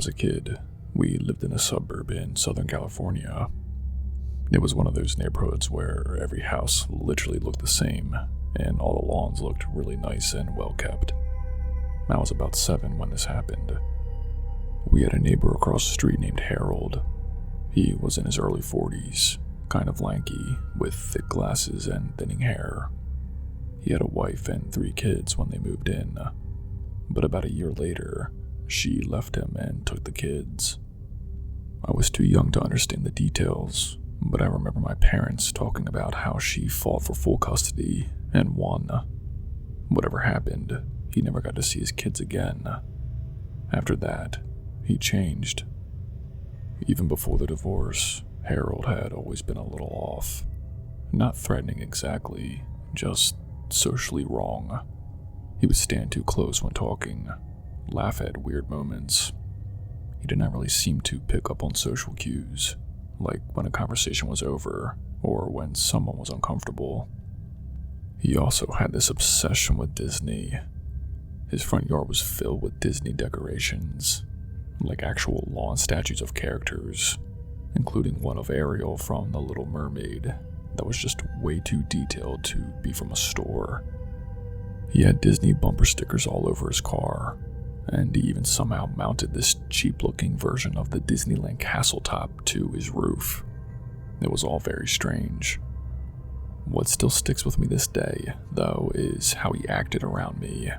was a kid, we lived in a suburb in Southern California. It was one of those neighborhoods where every house literally looked the same, and all the lawns looked really nice and well kept. I was about 7 when this happened. We had a neighbor across the street named Harold. He was in his early 40s, kind of lanky, with thick glasses and thinning hair. He had a wife and 3 kids when they moved in, but about a year later, she left him and took the kids. I was too young to understand the details, but I remember my parents talking about how she fought for full custody and won. Whatever happened, he never got to see his kids again. After that, he changed. Even before the divorce, Harold had always been a little off. Not threatening exactly, just socially wrong. He would stand too close when talking, laugh at weird moments. He did not really seem to pick up on social cues, like when a conversation was over or when someone was uncomfortable. He also had this obsession with Disney. His front yard was filled with Disney decorations, like actual lawn statues of characters, including one of Ariel from The Little Mermaid that was just way too detailed to be from a store. He had Disney bumper stickers all over his car, and he even somehow mounted this cheap-looking version of the Disneyland castle top to his roof. It was all very strange. What still sticks with me this day, though, is how he acted around me.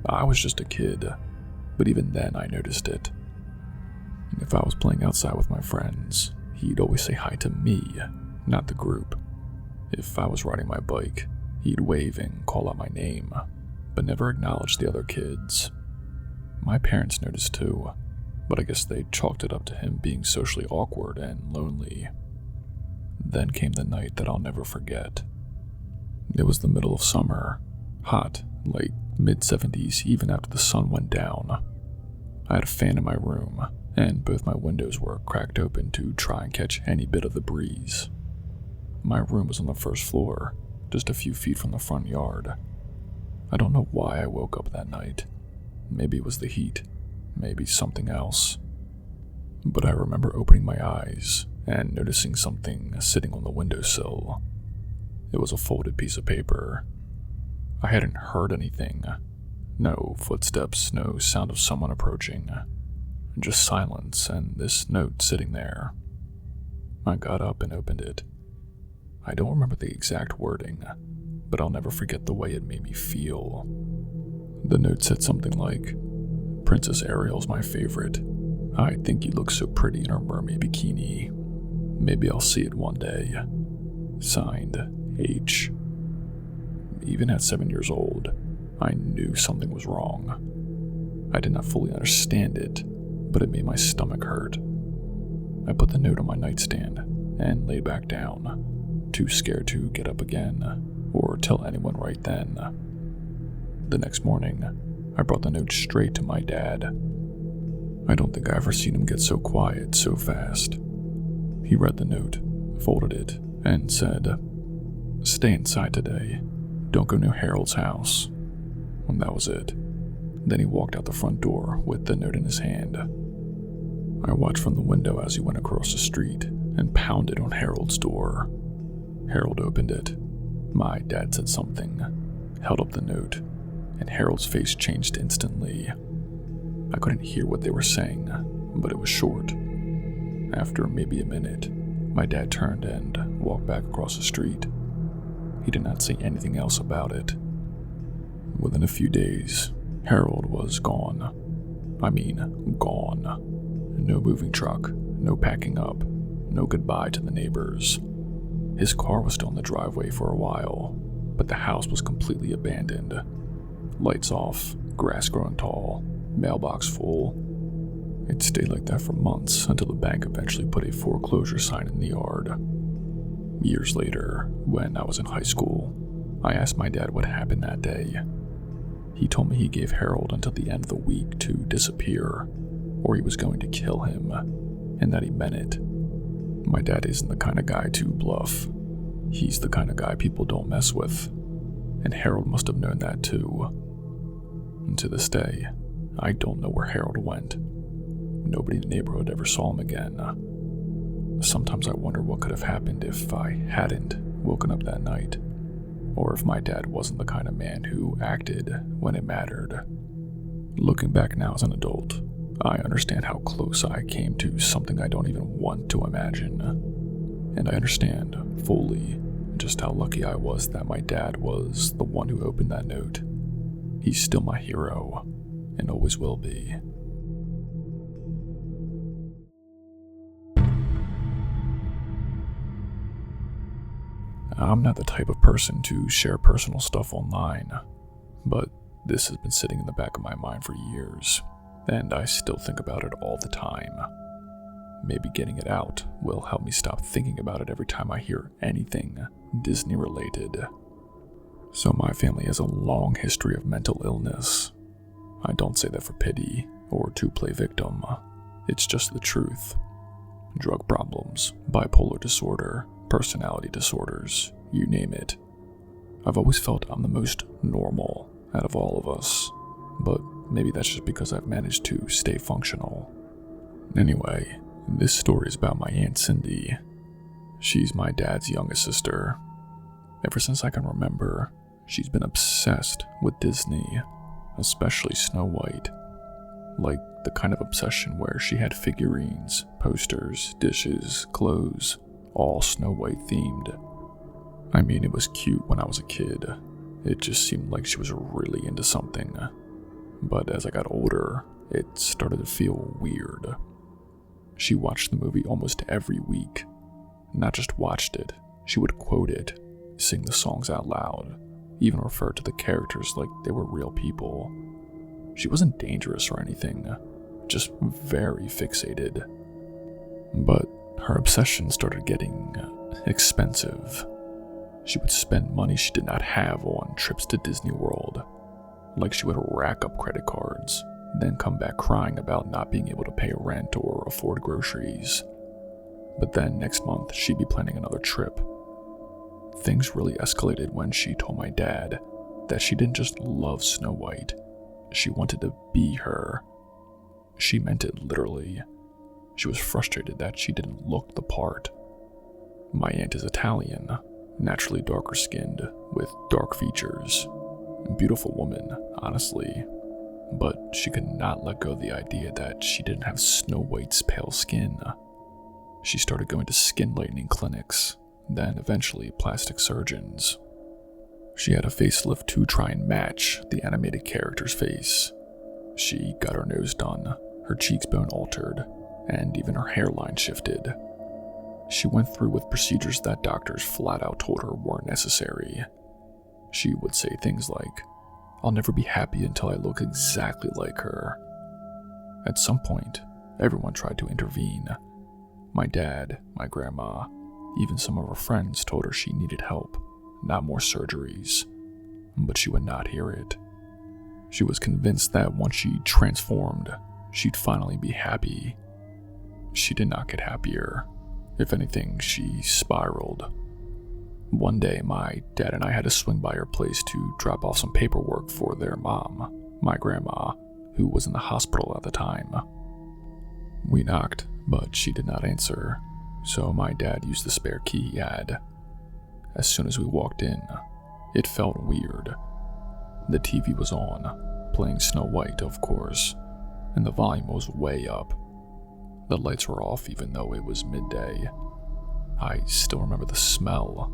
I was just a kid, but even then I noticed it. If I was playing outside with my friends, he'd always say hi to me, not the group. If I was riding my bike, he'd wave and call out my name, but never acknowledge the other kids. My parents noticed too, but I guess they chalked it up to him being socially awkward and lonely. Then came the night that I'll never forget. It was the middle of summer, hot, like mid-70s even after the sun went down. I had a fan in my room, and both my windows were cracked open to try and catch any bit of the breeze. My room was on the first floor, just a few feet from the front yard. I don't know why I woke up that night. Maybe it was the heat, maybe something else. But I remember opening my eyes and noticing something sitting on the windowsill. It was a folded piece of paper. I hadn't heard anything. No footsteps, no sound of someone approaching. Just silence and this note sitting there. I got up and opened it. I don't remember the exact wording, but I'll never forget the way it made me feel. The note said something like, "Princess Ariel's my favorite. I think you look so pretty in her mermaid bikini. Maybe I'll see it one day. Signed, H." Even at 7 years old, I knew something was wrong. I did not fully understand it, but it made my stomach hurt. I put the note on my nightstand and laid back down, too scared to get up again or tell anyone right then. The next morning, I brought the note straight to my dad. I don't think I ever seen him get so quiet so fast. He read the note, folded it, and said, "Stay inside today. Don't go near Harold's house." And that was it. Then he walked out the front door with the note in his hand. I watched from the window as he went across the street and pounded on Harold's door. Harold opened it. My dad said something, held up the note, and Harold's face changed instantly. I couldn't hear what they were saying, but it was short. After maybe a minute, my dad turned and walked back across the street. He did not say anything else about it. Within a few days, Harold was gone. I mean, gone. No moving truck, no packing up, no goodbye to the neighbors. His car was still in the driveway for a while, but the house was completely abandoned. Lights off, grass growing tall, mailbox full. It stayed like that for months until the bank eventually put a foreclosure sign in the yard. Years later, when I was in high school, I asked my dad what happened that day. He told me he gave Harold until the end of the week to disappear, or he was going to kill him, and that he meant it. My dad isn't the kind of guy to bluff. He's the kind of guy people don't mess with, and Harold must have known that too. And to this day, I don't know where Harold went. nobody in the neighborhood ever saw him again. Sometimes I wonder what could have happened if I hadn't woken up that night, or if my dad wasn't the kind of man who acted when it mattered. Looking back now as an adult, I understand how close I came to something I don't even want to imagine. And I understand fully just how lucky I was that my dad was the one who opened that note. He's still my hero, and always will be. I'm not the type of person to share personal stuff online, but this has been sitting in the back of my mind for years, and I still think about it all the time. Maybe getting it out will help me stop thinking about it every time I hear anything Disney related. So my family has a long history of mental illness. I don't say that for pity or to play victim. It's just the truth. Drug problems, bipolar disorder, personality disorders, you name it. I've always felt I'm the most normal out of all of us, but maybe that's just because I've managed to stay functional. Anyway, this story is about my Aunt Cindy. She's my dad's youngest sister. Ever since I can remember, she's been obsessed with Disney, especially Snow White. Like the kind of obsession where she had figurines, posters, dishes, clothes, all Snow White themed. I mean, it was cute when I was a kid. It just seemed like she was really into something. But as I got older, it started to feel weird. She watched the movie almost every week. Not just watched it, she would quote it, sing the songs out loud, even refer to the characters like they were real people. She wasn't dangerous or anything, just very fixated. But her obsession started getting expensive. She would spend money she did not have on trips to Disney World. Like she would rack up credit cards, then come back crying about not being able to pay rent or afford groceries. But then next month, she'd be planning another trip. Things really escalated when she told my dad that she didn't just love Snow White, she wanted to be her. She meant it literally. She was frustrated that she didn't look the part. My aunt is Italian, naturally darker skinned, with dark features. Beautiful woman, honestly. But she could not let go of the idea that she didn't have Snow White's pale skin. She started going to skin lightening clinics, then eventually plastic surgeons. She had a facelift to try and match the animated character's face. She got her nose done, her cheekbone altered, and even her hairline shifted. She went through with procedures that doctors flat out told her weren't necessary. She would say things like, "I'll never be happy until I look exactly like her." At some point, everyone tried to intervene. My dad, my grandma, even some of her friends told her she needed help, not more surgeries. But she would not hear it. She was convinced that once she transformed, she'd finally be happy. She did not get happier. If anything, she spiraled. One day, my dad and I had to swing by her place to drop off some paperwork for their mom, my grandma, who was in the hospital at the time. We knocked, but she did not answer, so my dad used the spare key he had. As soon as we walked in, it felt weird. The TV was on, playing Snow White, of course, and the volume was way up. The lights were off even though it was midday. I still remember the smell,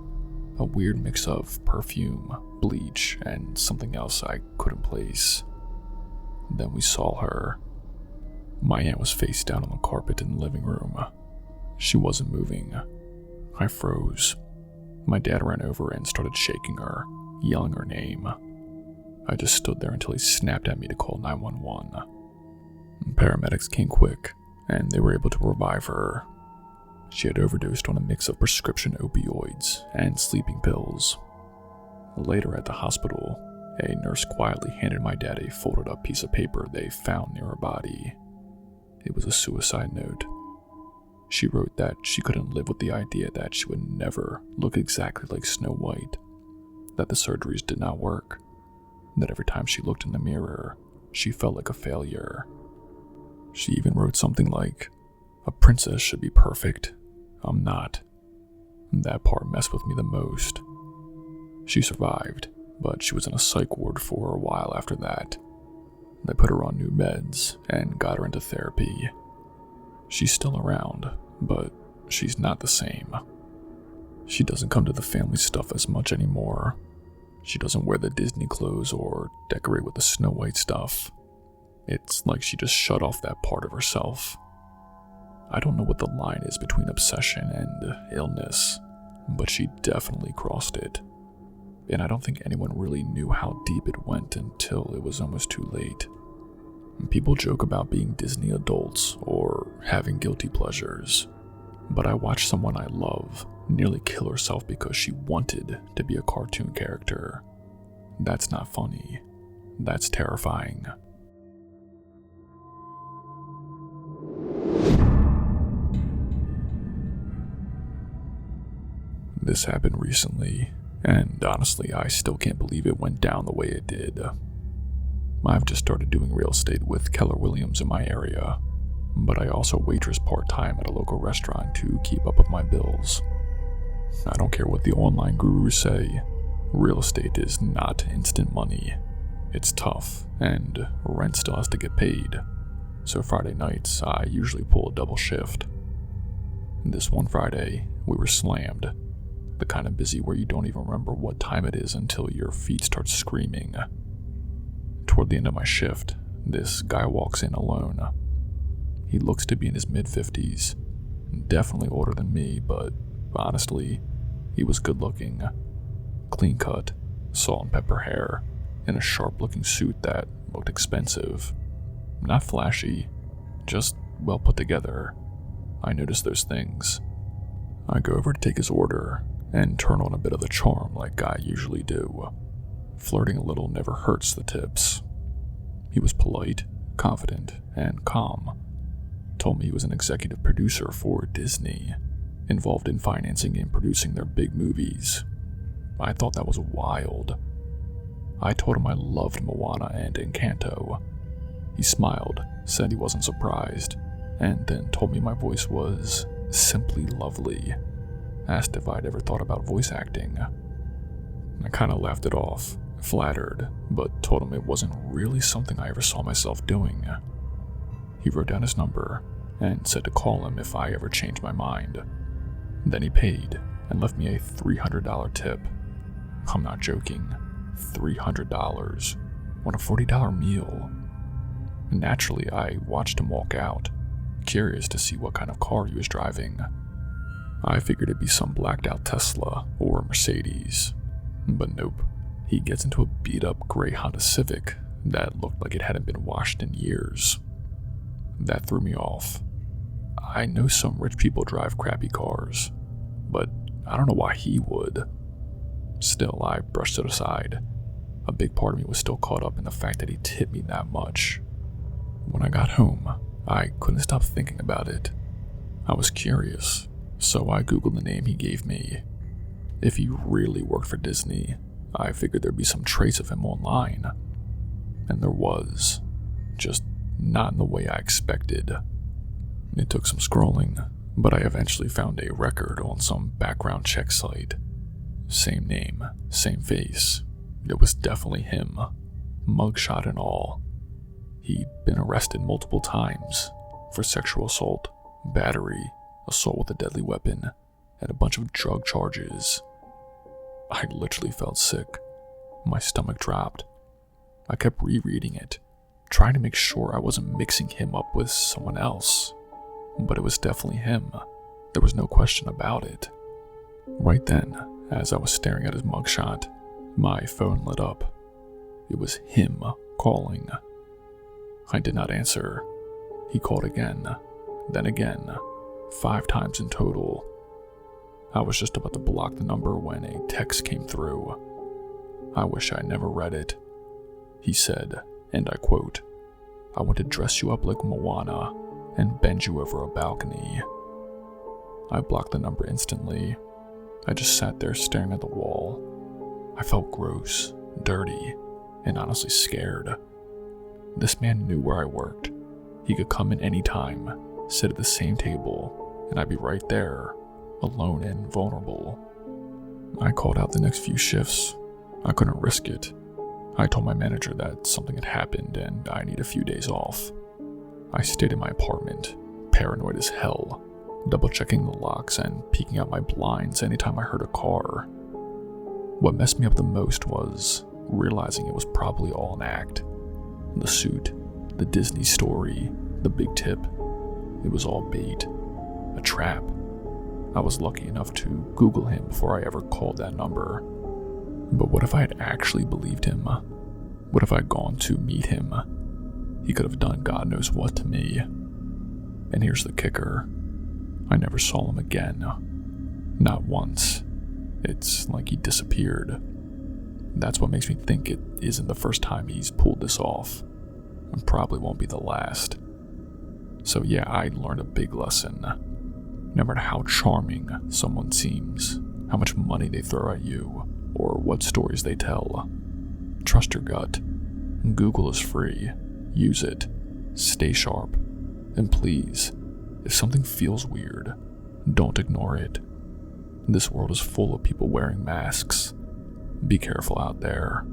a weird mix of perfume, bleach, and something else I couldn't place. Then we saw her. My aunt was face down on the carpet in the living room. She wasn't moving. I froze. My dad ran over and started shaking her, yelling her name. I just stood there until he snapped at me to call 911. Paramedics came quick, and they were able to revive her. She had overdosed on a mix of prescription opioids and sleeping pills. Later at the hospital, a nurse quietly handed my dad a folded up piece of paper they found near her body. It was a suicide note. She wrote that she couldn't live with the idea that she would never look exactly like Snow White, that the surgeries did not work, that every time she looked in the mirror, she felt like a failure. She even wrote something like, "A princess should be perfect. I'm not." That part messed with me the most. She survived, but she was in a psych ward for a while after that. They put her on new meds and got her into therapy. She's still around, but she's not the same. She doesn't come to the family stuff as much anymore. She doesn't wear the Disney clothes or decorate with the Snow White stuff. It's like she just shut off that part of herself. I don't know what the line is between obsession and illness, but she definitely crossed it. And I don't think anyone really knew how deep it went until it was almost too late. People joke about being Disney adults or having guilty pleasures, but I watched someone I love nearly kill herself because she wanted to be a cartoon character. That's not funny. That's terrifying. This happened recently, and honestly, I still can't believe it went down the way it did. I've just started doing real estate with Keller Williams in my area, but I also waitress part-time at a local restaurant to keep up with my bills. I don't care what the online gurus say, real estate is not instant money. It's tough, and rent still has to get paid, so Friday nights I usually pull a double shift. This one Friday, we were slammed. The kind of busy where you don't even remember what time it is until your feet start screaming. Toward the end of my shift, this guy walks in alone. He looks to be in his mid-50s, definitely older than me, but honestly, he was good looking. Clean cut, salt and pepper hair, and a sharp-looking suit that looked expensive. Not flashy, just well put together. I noticed those things. I go over to take his order and turn on a bit of the charm like I usually do. Flirting a little never hurts the tips. He was polite, confident, and calm. Told me he was an executive producer for Disney, involved in financing and producing their big movies. I thought that was wild. I told him I loved Moana and Encanto. He smiled, said he wasn't surprised, and then told me my voice was simply lovely. Asked if I'd ever thought about voice acting. I kind of laughed it off, flattered, but told him it wasn't really something I ever saw myself doing. He wrote down his number and said to call him if I ever changed my mind. Then he paid and left me a $300 tip. I'm not joking, $300 on a $40 meal. Naturally, I watched him walk out, curious to see what kind of car he was driving. I figured it'd be some blacked out Tesla or Mercedes, but nope. He gets into a beat up gray Honda Civic that looked like it hadn't been washed in years. That threw me off. I know some rich people drive crappy cars, but I don't know why he would. Still, I brushed it aside. A big part of me was still caught up in the fact that he tipped me that much. When I got home, I couldn't stop thinking about it. I was curious, so I googled the name he gave me. If he really worked for Disney, I figured there'd be some trace of him online. And there was, just not in the way I expected. It took some scrolling, but I eventually found a record on some background check site. Same name, same face. It was definitely him, mugshot and all. He'd been arrested multiple times for sexual assault, battery, assault with a deadly weapon, and a bunch of drug charges. I literally felt sick. My stomach dropped. I kept rereading it, trying to make sure I wasn't mixing him up with someone else. But it was definitely him. There was no question about it. Right then, as I was staring at his mugshot, my phone lit up. It was him calling. I did not answer. He called again, then again, 5 times in total. I was just about to block the number when a text came through. I wish I never read it. He said, and I quote, "I want to dress you up like Moana and bend you over a balcony." I blocked the number instantly. I just sat there staring at the wall. I felt gross, dirty, and honestly scared. This man knew where I worked. He could come in any time, sit at the same table, and I'd be right there, alone and vulnerable. I called out the next few shifts. I couldn't risk it. I told my manager that something had happened and I need a few days off. I stayed in my apartment, paranoid as hell, double-checking the locks and peeking out my blinds anytime I heard a car. What messed me up the most was realizing it was probably all an act. The suit, the Disney story, the big tip. It was all bait, a trap. I was lucky enough to Google him before I ever called that number. But what if I had actually believed him? What if I'd gone to meet him? He could have done God knows what to me. And here's the kicker. I never saw him again. Not once. It's like he disappeared. That's what makes me think it isn't the first time he's pulled this off. And probably won't be the last. So yeah, I learned a big lesson. No matter how charming someone seems, how much money they throw at you, or what stories they tell, trust your gut. Google is free. Use it. Stay sharp. And please, if something feels weird, don't ignore it. This world is full of people wearing masks. Be careful out there.